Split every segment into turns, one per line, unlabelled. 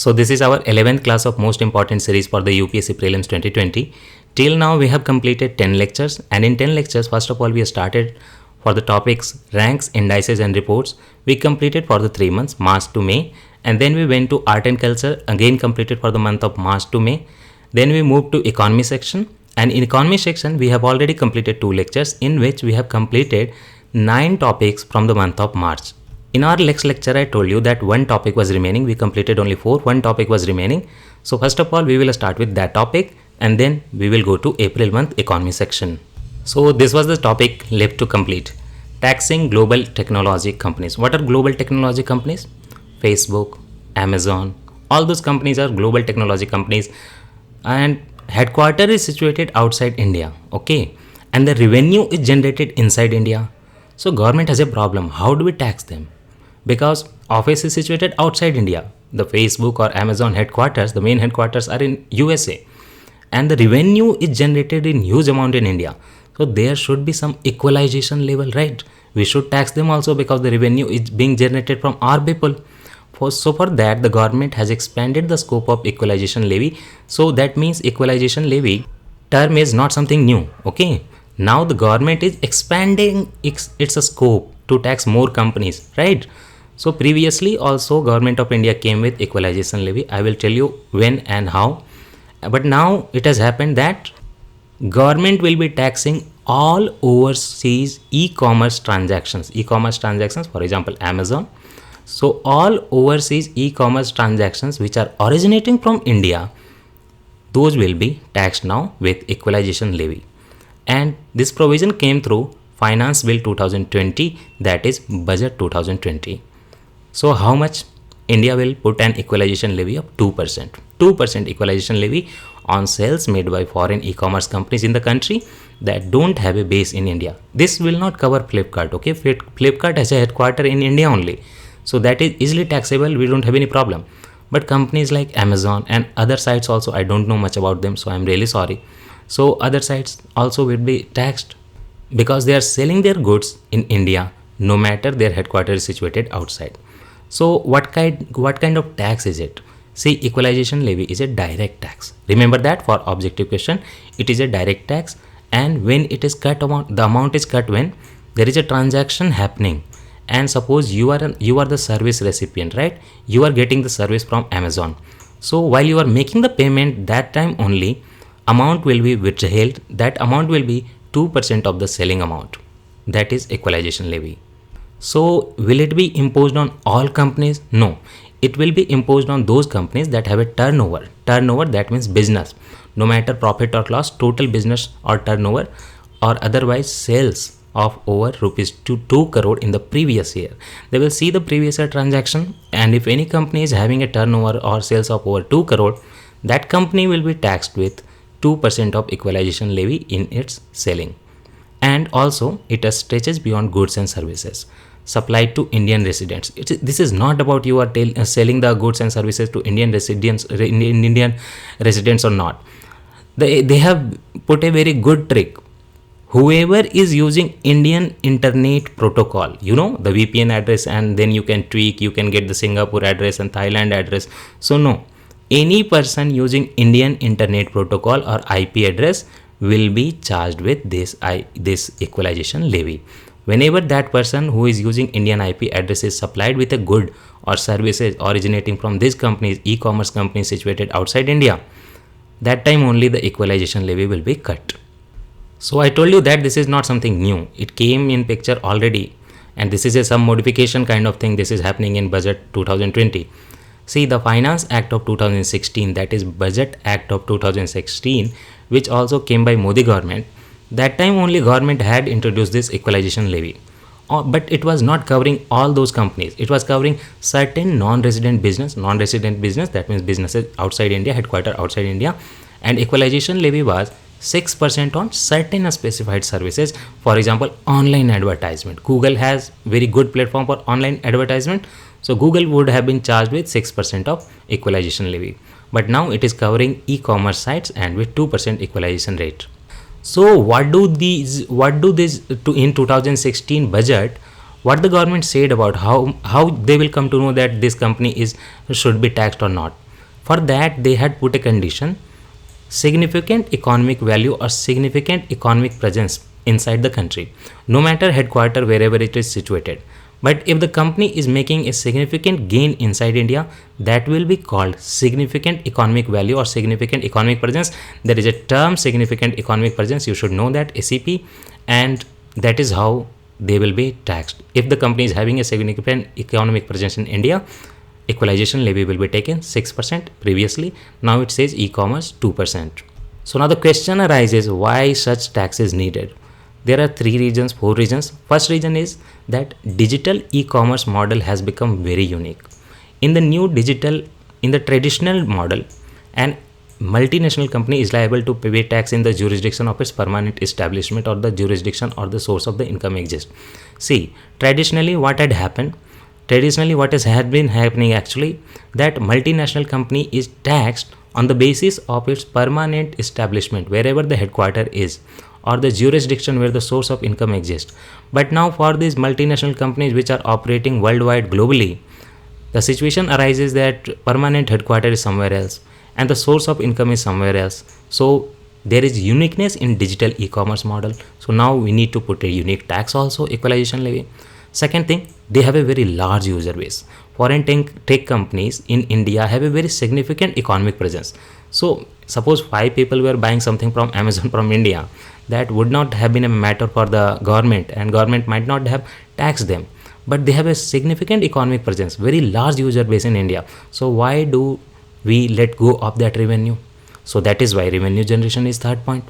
So this is our 11th class of most important series for the UPSC Prelims 2020. Till now we have completed 10 lectures, and in 10 lectures first of all we started for the topics ranks, indices and reports. We completed for the 3 months, March to May, and then we went to art and culture, again completed for the month of March to May. Then we moved to economy section, and in economy section we have already completed 2 lectures in which we have completed 9 topics from the month of March. In our next lecture, I told you that one topic was remaining. We completed only 4. One topic was remaining. So first of all, we will start with that topic, and then we will go to April month economy section. So this was the topic left to complete. Taxing global technology companies. What are global technology companies? Facebook, Amazon, all those companies are global technology companies, and headquarter is situated outside India. Okay, and the revenue is generated inside India. So government has a problem. How do we tax them? Because office is situated outside India. The Facebook or Amazon headquarters, the main headquarters are in USA, and the revenue is generated in huge amount in India. So there should be some equalization level, right? We should tax them also because the revenue is being generated from our people. So for that, the government has expanded the scope of equalization levy. So that means equalization levy term is not something new. Okay, now the government is expanding its scope to tax more companies, right? So previously also government of India came with equalization levy. I will tell you when and how. But now it has happened that government will be taxing all overseas e-commerce transactions. E-commerce transactions, for example, Amazon. So all overseas e-commerce transactions which are originating from India, those will be taxed now with equalization levy. And this provision came through Finance Bill 2020, that is Budget 2020. So how much? India will put an equalization levy of 2%. 2% equalization levy on sales made by foreign e-commerce companies in the country that don't have a base in India. This will not cover Flipkart. Okay, Flipkart has a headquarter in India only. So that is easily taxable. We don't have any problem. But companies like Amazon and other sites also, I don't know much about them, so I'm really sorry. So other sites also will be taxed because they are selling their goods in India, no matter their headquarters is situated outside. So what kind of tax is it? See, equalization levy is a direct tax. Remember that for objective question, it is a direct tax, and when it is cut amount, the amount is cut when there is a transaction happening. And suppose you are the service recipient, right? You are getting the service from Amazon. So while you are making the payment, that time only amount will be withheld. That amount will be 2% of the selling amount. That is equalization levy. So will it be imposed on all companies? No. It will be imposed on those companies that have a turnover. Turnover, that means business. No matter profit or loss, total business or turnover or otherwise sales of over rupees 2 crore in the previous year. They will see the previous year transaction, and if any company is having a turnover or sales of over 2 crore, that company will be taxed with 2% of equalization levy in its selling. And also it stretches beyond goods and services supplied to Indian residents. This is not about you are selling the goods and services to Indian residents or not. They have put a very good trick. Whoever is using Indian internet protocol, the VPN address, and then you can tweak, you can get the Singapore address and Thailand address. So no, any person using Indian internet protocol or IP address will be charged with this equalization levy. Whenever that person who is using Indian IP address is supplied with a good or services originating from these companies, e-commerce companies situated outside India, that time only the equalization levy will be cut. So I told you that this is not something new. It came in picture already, and this is some modification kind of thing. This is happening in Budget 2020. See, the Finance Act of 2016, that is Budget Act of 2016, which also came by Modi government. That time only government had introduced this equalization levy. But it was not covering all those companies. It was covering certain non-resident business, that means businesses outside India, headquarter outside India. And equalization levy was 6% on certain specified services. For example, online advertisement. Google has very good platform for online advertisement. So Google would have been charged with 6% of equalization levy. But now it is covering e-commerce sites and with 2% equalization rate. So what do this in 2016 budget, what the government said about how they will come to know that this company should be taxed or not? For that they had put a condition, significant economic value or significant economic presence inside the country, no matter headquarter wherever it is situated. But if the company is making a significant gain inside India, that will be called significant economic value or significant economic presence. There is a term, significant economic presence, you should know that, SEP, and that is how they will be taxed. If the company is having a significant economic presence in India, equalization levy will be taken 6% previously, now it says e-commerce 2%. So now the question arises, why such tax is needed? There are 3 reasons, 4 reasons. First reason is that digital e-commerce model has become very unique. In the new digital, in the traditional model, an multinational company is liable to pay tax in the jurisdiction of its permanent establishment or the jurisdiction or the source of the income exists. See, traditionally what had happened, what had been happening actually, that multinational company is taxed on the basis of its permanent establishment, wherever the headquarter is, or the jurisdiction where the source of income exists. But now for these multinational companies which are operating worldwide globally, the situation arises that permanent headquarter is somewhere else and the source of income is somewhere else. So there is uniqueness in digital e-commerce model. So now we need to put a unique tax also, equalization levy. Second thing, they have a very large user base. Foreign tech companies in India have a very significant economic presence. So suppose 5 people were buying something from Amazon from India, that would not have been a matter for the government, and government might not have taxed them. But they have a significant economic presence, very large user base in India. So why do we let go of that revenue? So that is why revenue generation is third point.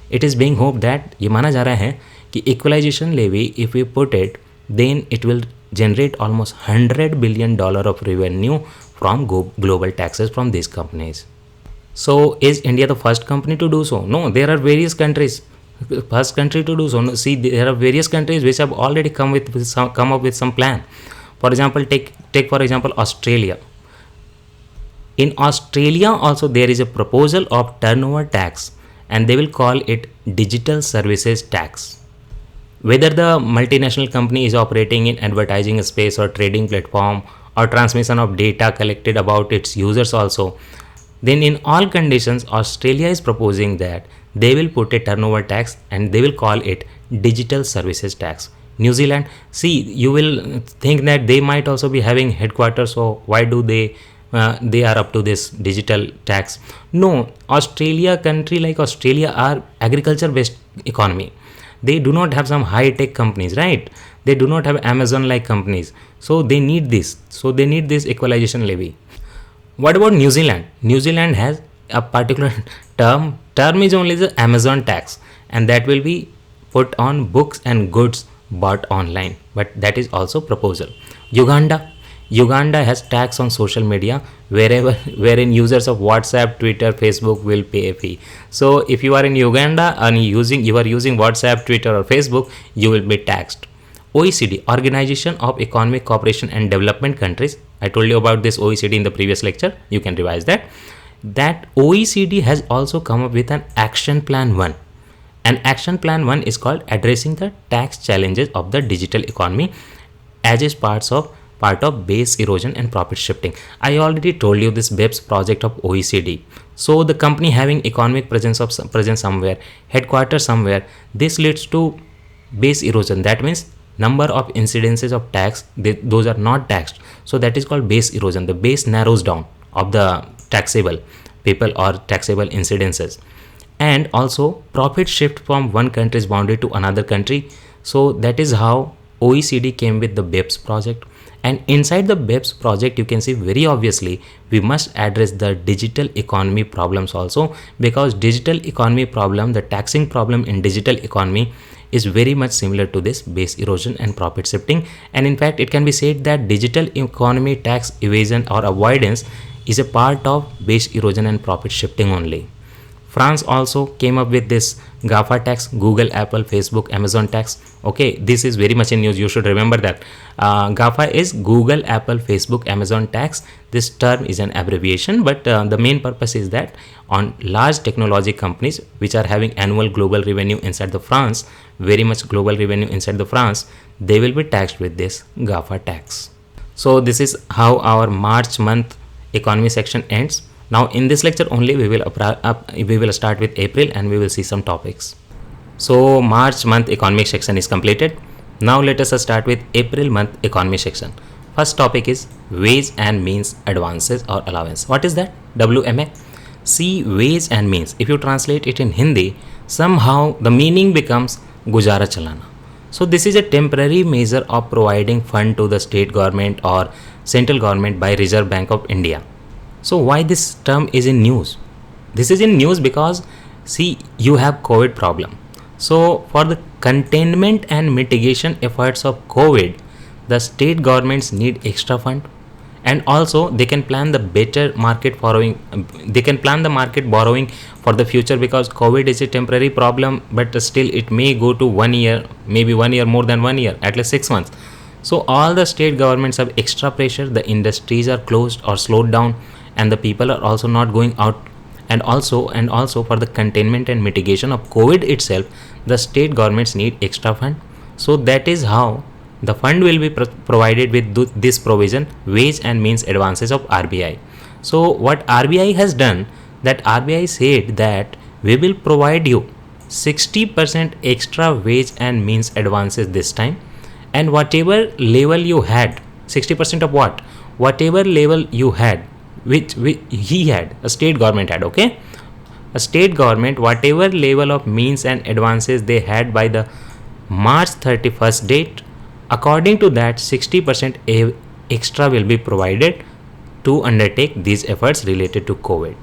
It is being hoped that ये माना जा रहा है कि equalization levy, if we put it, then it will generate almost $100 billion of revenue from global taxes from these companies. So is India the first company to do so? No, there are various countries. First country to do so. No, see, there are various countries which have already come up with some plan. For example, take for example Australia. In Australia also there is a proposal of turnover tax, and they will call it digital services tax. Whether the multinational company is operating in advertising space or trading platform or transmission of data collected about its users also, then in all conditions Australia is proposing that they will put a turnover tax and they will call it digital services tax. New Zealand, see, you will think that they might also be having headquarters, so why do they are up to this digital tax? No, Australia, country like Australia are agriculture based economy. They do not have some high tech companies, right? They do not have Amazon like companies, so they need this. So they need this equalization levy. What about New Zealand? New Zealand has a particular term is only the Amazon tax, and that will be put on books and goods bought online, but that is also proposal. Uganda has tax on social media wherein users of WhatsApp, Twitter, Facebook will pay a fee. So if you are in Uganda and you are using WhatsApp, Twitter or Facebook, you will be taxed. OECD, Organization of Economic Cooperation and Development Countries. I told you about this OECD in the previous lecture. You can revise that. That OECD has also come up with an action plan 1. And action plan 1 is called addressing the tax challenges of the digital economy as is part of base erosion and profit shifting. I already told you this BEPS project of OECD. So the company having economic presence somewhere, headquarters somewhere, this leads to base erosion. That means number of incidences of tax, those are not taxed. So that is called base erosion. The base narrows down of the taxable people or taxable incidences. And also profit shift from one country's boundary to another country. So that is how OECD came with the BEPS project. And inside the BEPS project, you can see very obviously we must address the digital economy problems also, because digital economy problem, the taxing problem in digital economy is very much similar to this base erosion and profit shifting. And in fact, it can be said that digital economy tax evasion or avoidance is a part of base erosion and profit shifting only. France also came up with this GAFA tax, Google, Apple, Facebook, Amazon tax. Okay, this is very much in news. You should remember that. GAFA is Google, Apple, Facebook, Amazon tax. This term is an abbreviation, but the main purpose is that on large technology companies which are having annual global revenue inside the France, very much global revenue inside the France, they will be taxed with this GAFA tax. So this is how our March month economy section ends. Now in this lecture only we will start with April and we will see some topics. So March month economic section is completed. Now let us start with April month economy section. First topic is wage and means advances or allowance. What is that? WMA. See, wage and means, if you translate it in Hindi, somehow the meaning becomes Gujara Chalana. So this is a temporary measure of providing fund to the state government or central government by Reserve Bank of India. So why this term is in news? This is in news because see, you have COVID problem. So for the containment and mitigation efforts of COVID, the state governments need extra fund, and also they can plan the better market borrowing. They can plan the market borrowing for the future because COVID is a temporary problem, but still it may go to 1 year, maybe 1 year, more than 1 year, at least 6 months. So all the state governments have extra pressure. The industries are closed or slowed down, and the people are also not going out. And also for the containment and mitigation of COVID itself, the state governments need extra fund. So that is how the fund will be provided with this provision, wage and means advances of RBI. So what RBI has done, that RBI said that we will provide you 60% extra wage and means advances this time, and whatever level you had, 60% of what? Whatever level you had, which he had, a state government had, okay? A state government, whatever level of means and advances they had by the March 31st date, according to that 60% extra will be provided to undertake these efforts related to COVID.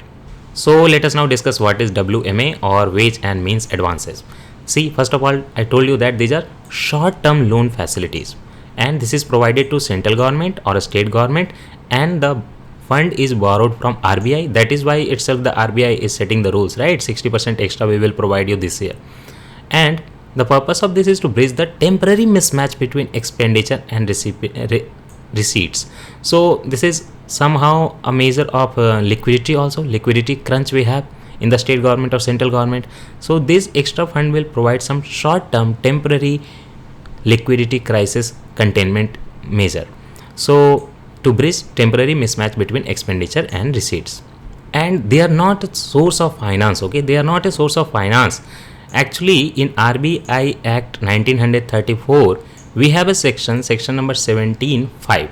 So let us now discuss what is WMA or wage and means advances. See, first of all, I told you that these are short-term loan facilities, and this is provided to central government or a state government, and the fund is borrowed from RBI. That is why itself the RBI is setting the rules, right? 60% extra we will provide you this year. And the purpose of this is to bridge the temporary mismatch between expenditure and receipts. So this is somehow a measure of liquidity also, liquidity crunch we have in the state government or central government. So this extra fund will provide some short-term temporary liquidity crisis containment measure. So to bridge temporary mismatch between expenditure and receipts. And they are not a source of finance, okay? They are not a source of finance. Actually, in RBI Act 1934, we have a section number 17(5).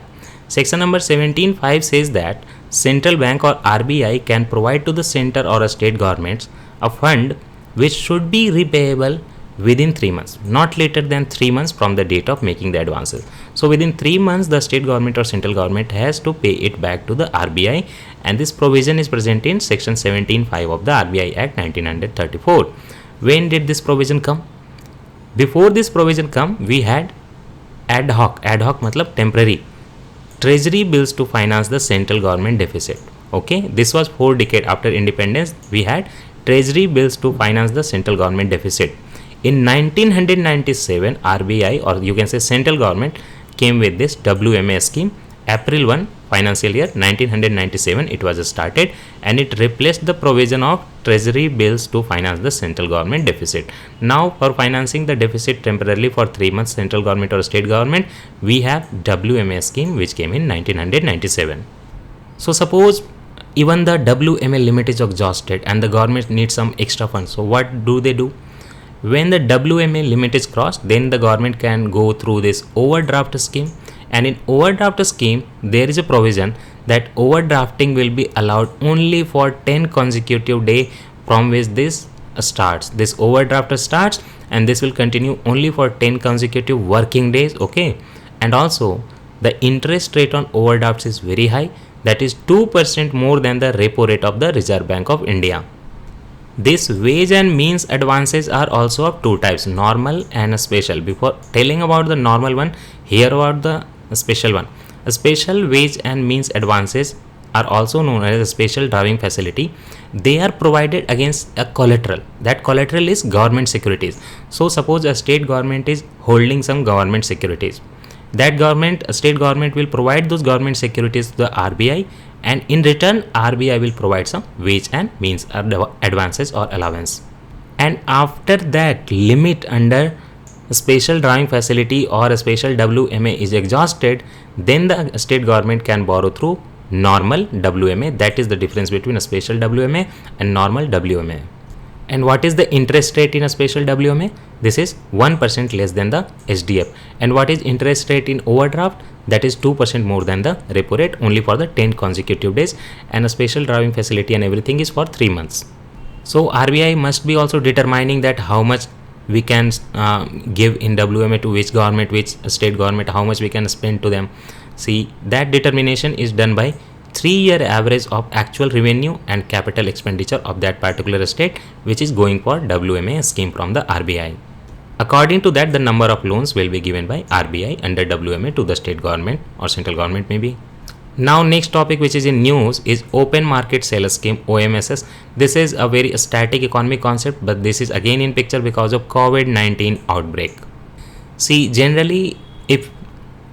Section number 17(5) says that central bank or RBI can provide to the center or a state governments a fund which should be repayable within 3 months, not later than 3 months from the date of making the advances. So within 3 months, the state government or central government has to pay it back to the RBI, and this provision is present in section 17(5) of the RBI Act 1934. When did this provision come? Before this provision come, we had ad hoc matlab temporary treasury bills to finance the central government deficit. Okay, this was 4 decades after independence. We had treasury bills to finance the central government deficit. In 1997, RBI, or you can say central government, came with this WMA scheme. April 1 financial year 1997 it was started, and it replaced the provision of treasury bills to finance the central government deficit. Now for financing the deficit temporarily for 3 months, central government or state government, we have WMA scheme which came in 1997. So suppose even the WMA limit is exhausted and the government needs some extra funds. So what do they do? When the WMA limit is crossed, then the government can go through this overdraft scheme. And in overdraft scheme, there is a provision that overdrafting will be allowed only for 10 consecutive days from which this starts. This overdraft starts, and this will continue only for 10 consecutive working days. Okay. And also the interest rate on overdrafts is very high. That is 2% more than the repo rate of the Reserve Bank of India. This wage and means advances are also of 2 types, normal and special. Before telling about the normal one, hear about the special one. A special wage and means advances are also known as a special drawing facility. They are provided against a collateral. That collateral is government securities. So suppose a state government is holding some government securities. That state government will provide those government securities to the RBI, and in return RBI will provide some wage and means advances or allowance. And after that limit under a special drawing facility or a special WMA is exhausted, then the state government can borrow through normal WMA. That is the difference between a special WMA and normal WMA. And what is the interest rate in a special WMA? This is 1% less than the SDF. And what is interest rate in overdraft? That is 2% more than the repo rate, only for the 10 consecutive days. And a special drawing facility and everything is for 3 months. So RBI must be also determining that how much we can give in WMA to which government, which state government, how much we can spend to them. See, that determination is done by 3-year average of actual revenue and capital expenditure of that particular state, which is going for WMA scheme from the RBI. According to that, the number of loans will be given by RBI under WMA to the state government or central government maybe. Now next topic which is in news is open market seller scheme, OMSS. This is a very static economic concept, but this is again in picture because of COVID-19 outbreak. See, generally if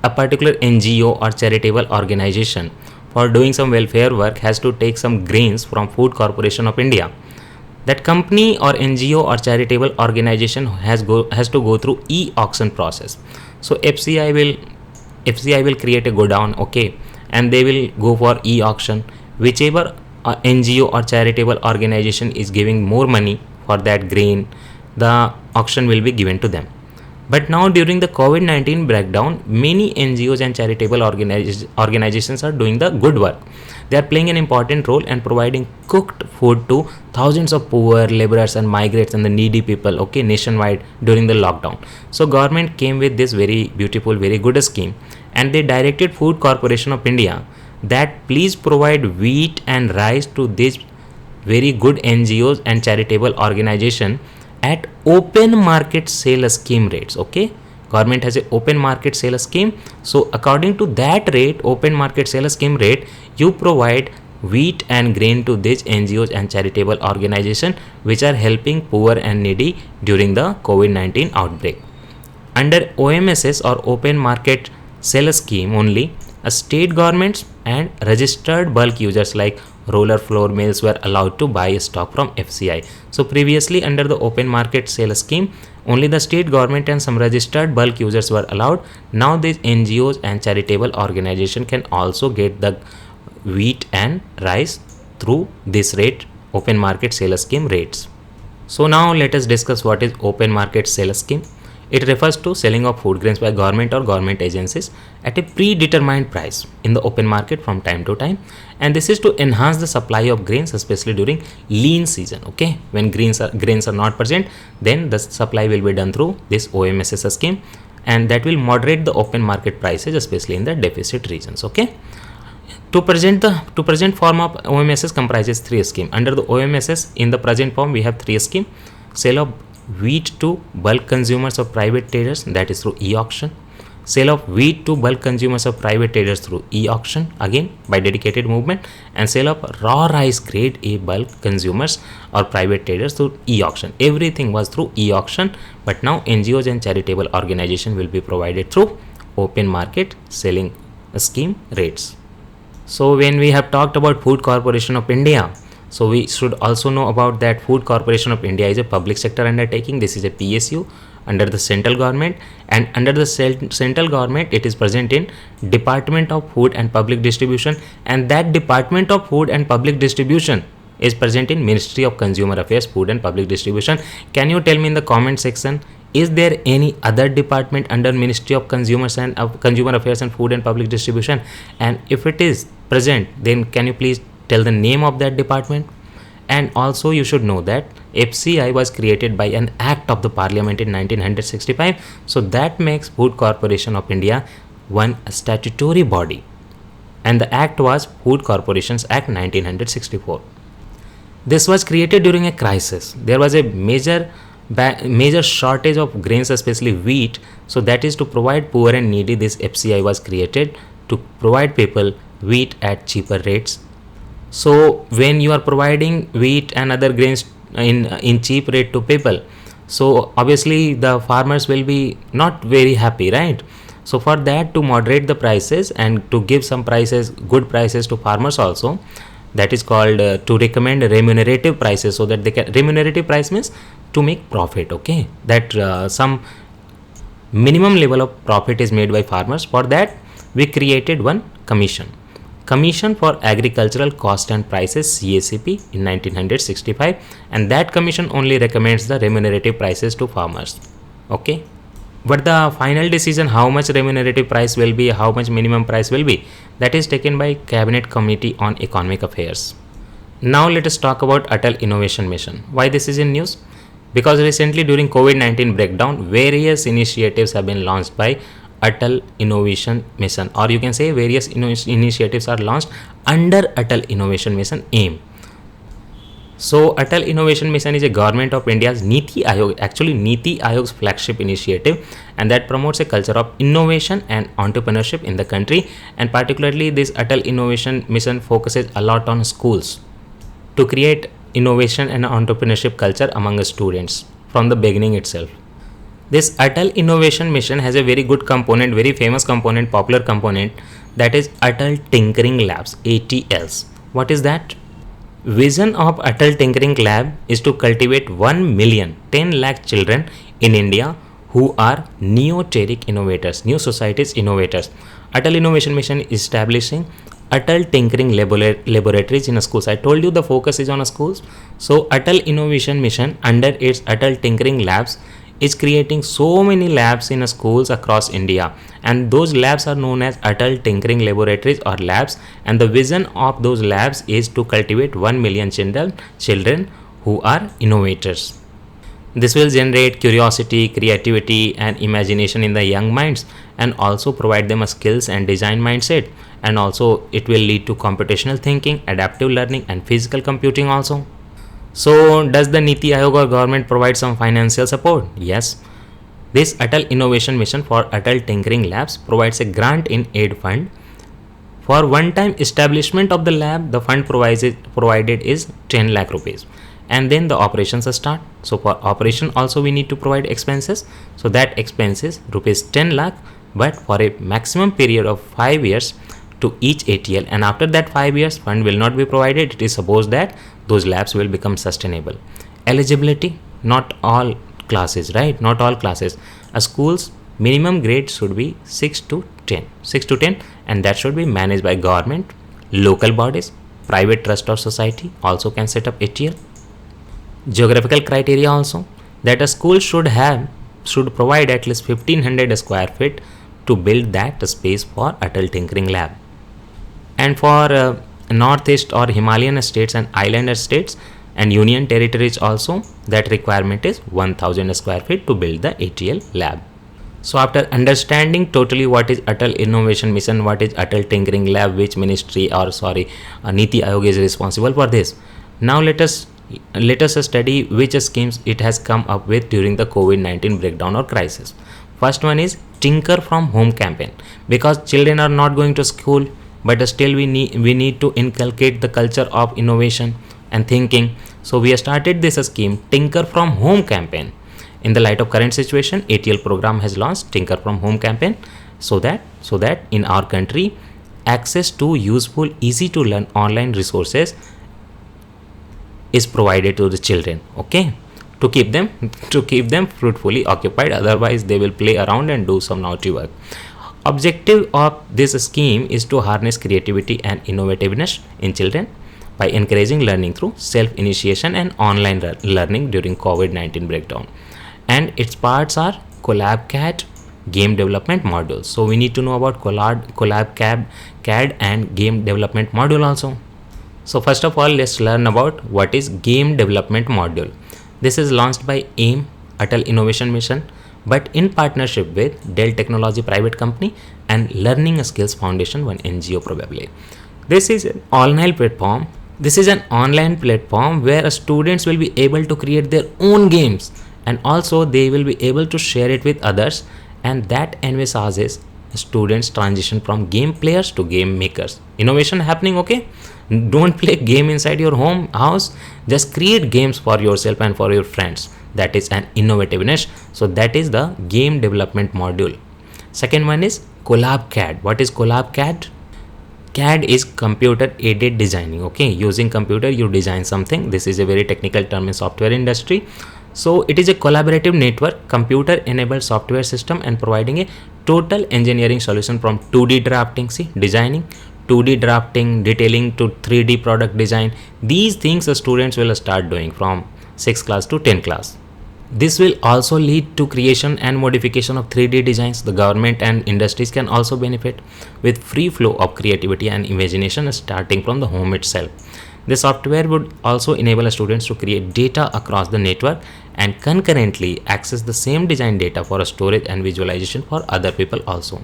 a particular NGO or charitable organization for doing some welfare work has to take some grains from Food Corporation of India, that company or NGO or charitable organization has to go through e-auction process. So FCI will create a godown, okay, and they will go for e-auction. Whichever NGO or charitable organization is giving more money for that grain, the auction will be given to them. But now during the COVID-19 breakdown, many NGOs and charitable organizations are doing the good work. They are playing an important role and providing cooked food to thousands of poor laborers and migrants and the needy people, okay, nationwide during the lockdown. So government came with this very beautiful, very good scheme, and they directed Food Corporation of India that please provide wheat and rice to these very good NGOs and charitable organization at open market sale scheme rates. Okay, government has a open market sale scheme, so according to that rate, open market sale scheme rate, you provide wheat and grain to these NGOs and charitable organization which are helping poor and needy during the COVID-19 outbreak. Under OMSS or open market sale scheme only, a state governments and registered bulk users like roller flour mills were allowed to buy stock from FCI. So previously under the open market sale scheme, only the state government and some registered bulk users were allowed. Now these NGOs and charitable organization can also get the wheat and rice through this rate, open market sale scheme rates. So now let us discuss what is open market sale scheme. It refers to selling of food grains by government or government agencies at a predetermined price in the open market from time to time, and this is to enhance the supply of grains, especially during lean season. Okay, when grains are not present, then the supply will be done through this OMSS scheme, and that will moderate the open market prices, especially in the deficit regions. Okay, to present form of OMSS comprises 3 schemes. Under the OMSS, in the present form, we have 3 schemes: sale of wheat to bulk consumers of private traders, that is through e-auction; sale of wheat to bulk consumers of private traders through e-auction, again by dedicated movement; and sale of raw rice grade A bulk consumers or private traders through e-auction. Everything was through e-auction, but now NGOs and charitable organization will be provided through open market selling scheme rates. So when we have talked about Food Corporation of India, so we should also know about that Food Corporation of India is a public sector undertaking. This is a PSU under the central government, and under the central government it is present in Department of Food and Public Distribution, and that Department of Food and Public Distribution is present in Ministry of Consumer Affairs, Food and Public Distribution. Can you tell me in the comment section, is there any other department under Ministry of Consumer Affairs and Food and Public Distribution? And if it is present, then can you please tell the name of that department? And also you should know that FCI was created by an act of the Parliament in 1965, so that makes Food Corporation of India one statutory body, and the act was Food Corporations Act 1964. This was created during a crisis. There was a major shortage of grains, especially wheat, so that is to provide poor and needy. This FCI was created to provide people wheat at cheaper rates. So when you are providing wheat and other grains in cheap rate to people, so obviously the farmers will be not very happy, right? So for that, to moderate the prices and to give some prices, good prices to farmers also, that is called to recommend remunerative prices, so that they can, remunerative price means to make profit, okay, that some minimum level of profit is made by farmers. For that we created one commission. Commission for Agricultural Cost and Prices CACP in 1965, and that commission only recommends the remunerative prices to farmers. Okay, but the final decision how much remunerative price will be, how much minimum price will be, that is taken by Cabinet Committee on Economic Affairs. Now let us talk about Atal Innovation Mission. Why this is in news? Because recently during COVID-19 breakdown, various initiatives have been launched by Atal Innovation Mission, or you can say various initiatives are launched under Atal Innovation Mission AIM. So Atal Innovation Mission is a government of India's Niti Aayog, actually Niti Aayog's flagship initiative, and that promotes a culture of innovation and entrepreneurship in the country. And particularly this Atal Innovation Mission focuses a lot on schools to create innovation and entrepreneurship culture among students from the beginning itself. This Atal Innovation Mission has a very good component, very famous component, popular component, that is Atal Tinkering Labs, ATLs. What is that? Vision of Atal Tinkering Lab is to cultivate 1 million, 10 lakh children in India who are neoteric innovators, new societies innovators. Atal Innovation Mission is establishing Atal Tinkering Laboratories in schools. I told you the focus is on schools. So Atal Innovation Mission under its Atal Tinkering Labs is creating so many labs in schools across India, and those labs are known as Atal Tinkering Laboratories or labs, and the vision of those labs is to cultivate 1 million children who are innovators. This will generate curiosity, creativity and imagination in the young minds, and also provide them a skills and design mindset, and also it will lead to computational thinking, adaptive learning and physical computing also. So does the Niti Aayog or government provide some financial support? Yes. This Atal Innovation Mission for Atal Tinkering Labs provides a grant in aid fund. For one-time establishment of the lab, the fund provided is 10 lakh rupees. And then the operations start. So for operation also we need to provide expenses. So that expenses rupees 10 lakh, but for a maximum period of 5 years to each ATL, and after that 5 years fund will not be provided. It is supposed that those labs will become sustainable. Eligibility, not all classes, right? Not all classes. A school's minimum grade should be 6 to 10, and that should be managed by government, local bodies, private trust or society also can set up ATL. Geographical criteria also, that a school should provide at least 1500 square feet to build that space for Atal Tinkering Lab. And for northeast or Himalayan states and island states and union territories also, that requirement is 1000 square feet to build the ATL lab. So after understanding totally what is Atal Innovation Mission, what is Atal Tinkering Lab, which ministry or Niti Aayog is responsible for this, now let us study which schemes it has come up with during the COVID-19 breakdown or crisis. First one is Tinker from Home campaign, because children are not going to school, but still we need to inculcate the culture of innovation and thinking. So we have started this scheme, Tinker from Home campaign. In the light of current situation, ATL program has launched Tinker from Home campaign, so that in our country access to useful, easy to learn online resources is provided to the children, okay, to keep them fruitfully occupied, otherwise they will play around and do some naughty work. Objective of this scheme is to harness creativity and innovativeness in children by encouraging learning through self-initiation and online learning during COVID-19 breakdown. And its parts are CollabCAD, game development modules. So we need to know about CollabCAD and game development module also. So first of all, let's learn about what is game development module. This is launched by AIM, Atal Innovation Mission, but in partnership with Dell Technology Private Company and Learning Skills Foundation, one NGO probably. This is an online platform. Where students will be able to create their own games, and also they will be able to share it with others, and that envisages students transition from game players to game makers. Innovation happening, okay? Don't play game inside your house, just create games for yourself and for your friends. That is an innovativeness. So that is the game development module. Second one is CollabCAD. What is CollabCAD? CAD is computer aided designing, okay? Using computer you design something. This is a very technical term in software industry. So it is a collaborative network, computer enabled software system, and providing a total engineering solution from 2D drafting, designing, 2D drafting, detailing to 3D product design. These things the students will start doing from 6th class to 10th class. This will also lead to creation and modification of 3D designs. The government and industries can also benefit with free flow of creativity and imagination starting from the home itself. The software would also enable students to create data across the network and concurrently access the same design data for storage and visualization for other people also.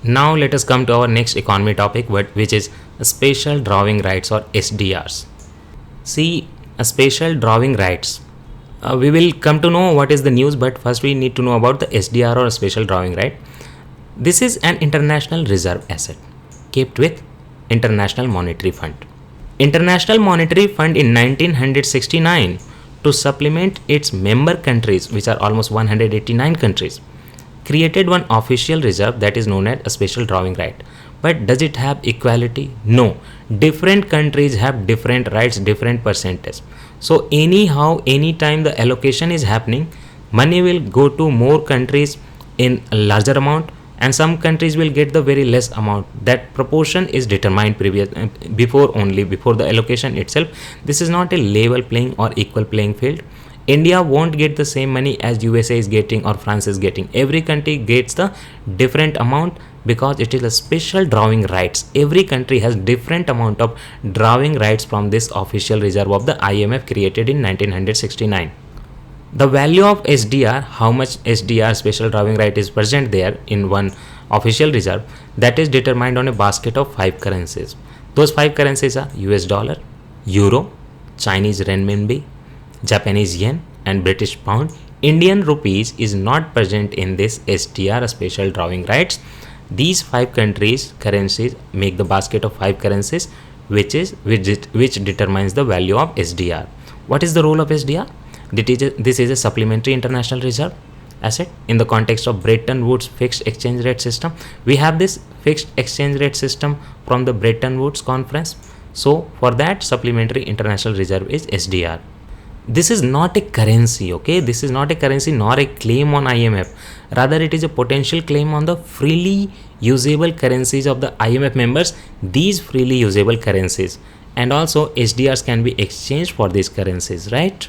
Now let us come to our next economy topic, which is spatial drawing rights or SDRs. See, spatial drawing rights. We will come to know what is the news, but first we need to know about the SDR or spatial drawing right. This is an international reserve asset kept with International Monetary Fund. International Monetary Fund in 1969 to supplement its member countries, which are almost 189 countries, created one official reserve that is known as a spatial drawing right. But does it have equality? No. Different countries have different rights, different percentage. So anyhow, anytime the allocation is happening, money will go to more countries in a larger amount, and some countries will get the very less amount. That proportion is determined before the allocation itself. This is not a level playing or equal playing field. India won't get the same money as USA is getting or France is getting. Every country gets the different amount because it is a special drawing rights. Every country has different amount of drawing rights from this official reserve of the IMF created in 1969. The value of SDR, how much SDR special drawing right is present there in one official reserve, that is determined on a basket of 5 currencies. Those 5 currencies are US dollar, Euro, Chinese renminbi, Japanese yen and British pound. Indian rupees is not present in this SDR special drawing rights. These 5 countries currencies make the basket of 5 currencies which determines the value of SDR. What is the role of SDR? This is a supplementary international reserve asset in the context of Bretton Woods fixed exchange rate system. We have this fixed exchange rate system from the Bretton Woods conference. So for that, supplementary international reserve is SDR. This is not a currency, okay? This is not a currency nor a claim on IMF. Rather, it is a potential claim on the freely usable currencies of the IMF members, these freely usable currencies. And also SDRs can be exchanged for these currencies, right?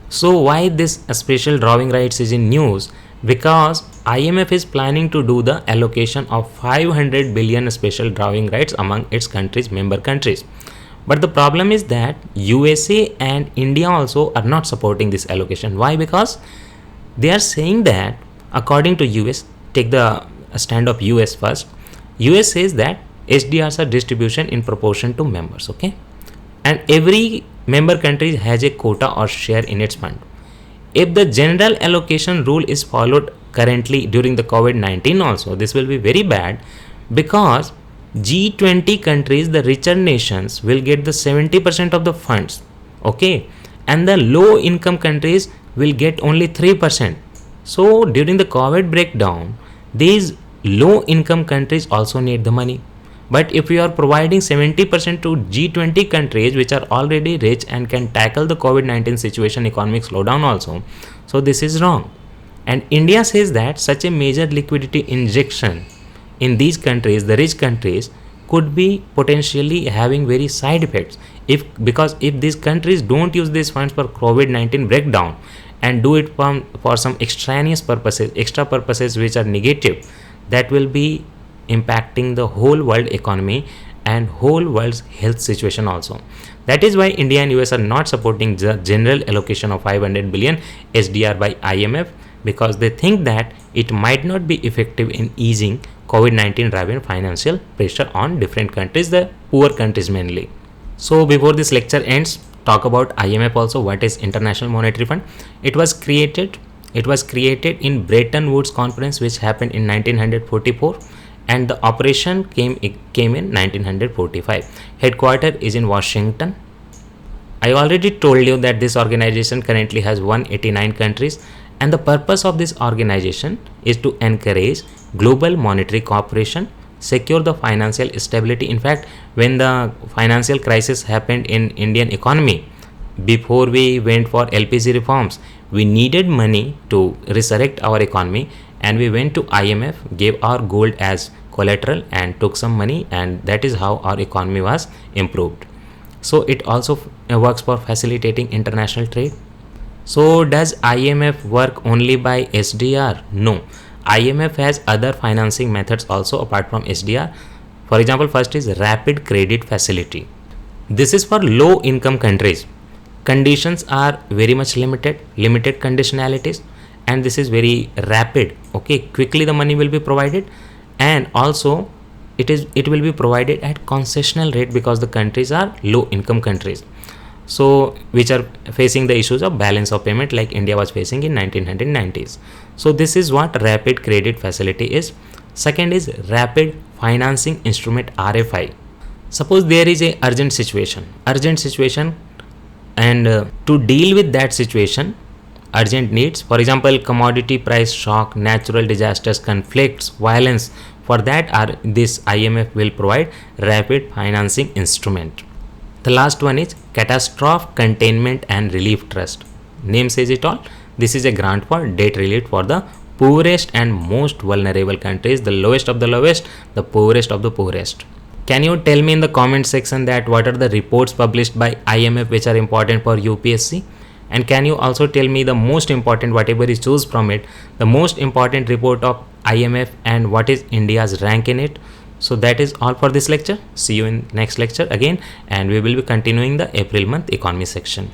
So why this special drawing rights is in news? Because IMF is planning to do the allocation of 500 billion special drawing rights among its countries, member countries. But the problem is that USA and India also are not supporting this allocation. Why? Because they are saying that according to US, take the stand of US first. US says that SDRs are distribution in proportion to members, okay? And every member country has a quota or share in its fund. If the general allocation rule is followed currently during the COVID-19 also, this will be very bad because G20 countries, the richer nations, will get the 70% of the funds, okay? And the low income countries will get only 3%. So during the COVID breakdown, these low income countries also need the money. But if you are providing 70% to G20 countries which are already rich and can tackle the COVID-19 situation, economic slowdown also, so this is wrong. And India says that such a major liquidity injection in these countries, the rich countries, could be potentially having very side effects. Because if these countries don't use these funds for COVID-19 breakdown and do it for some extraneous purposes, extra purposes which are negative, that will be impacting the whole world economy and whole world's health situation also. That is why India and US are not supporting the general allocation of 500 billion SDR by IMF, because they think that it might not be effective in easing COVID-19 driven financial pressure on different countries, the poor countries mainly. So before this lecture ends, talk about IMF also. What is International Monetary Fund? It was created in Bretton Woods conference which happened in 1944. And the operation came in 1945. Headquarters is in Washington. I already told you that this organization currently has 189 countries, and the purpose of this organization is to encourage global monetary cooperation, secure the financial stability. In fact, when the financial crisis happened in Indian economy, before we went for LPG reforms, we needed money to resurrect our economy, and we went to IMF, gave our gold as collateral and took some money, and that is how our economy was improved. So it also works for facilitating international trade. So does IMF work only by SDR? No. IMF has other financing methods also apart from SDR. For example, first is rapid credit facility. This is for low income countries. Conditions are very much limited conditionalities, and this is very rapid. Okay, quickly the money will be provided, and also it will be provided at concessional rate because the countries are low income countries, so which are facing the issues of balance of payment like India was facing in 1990s. So this is what rapid credit facility is. Second is rapid financing instrument, RFI. Suppose there is a urgent situation, and to deal with that situation, urgent needs, for example commodity price shock, natural disasters, conflicts, violence, for that this IMF will provide rapid financing instrument. The last one is Catastrophe Containment and Relief Trust. Name says it all. This is a grant for debt relief for the poorest and most vulnerable countries, the lowest of the lowest, the poorest of the poorest. Can you tell me in the comment section that what are the reports published by IMF which are important for UPSC? And can you also tell me the most important, whatever you choose from it, the most important report of IMF and what is India's rank in it? So that is all for this lecture. See you in next lecture again, and we will be continuing the April month economy section.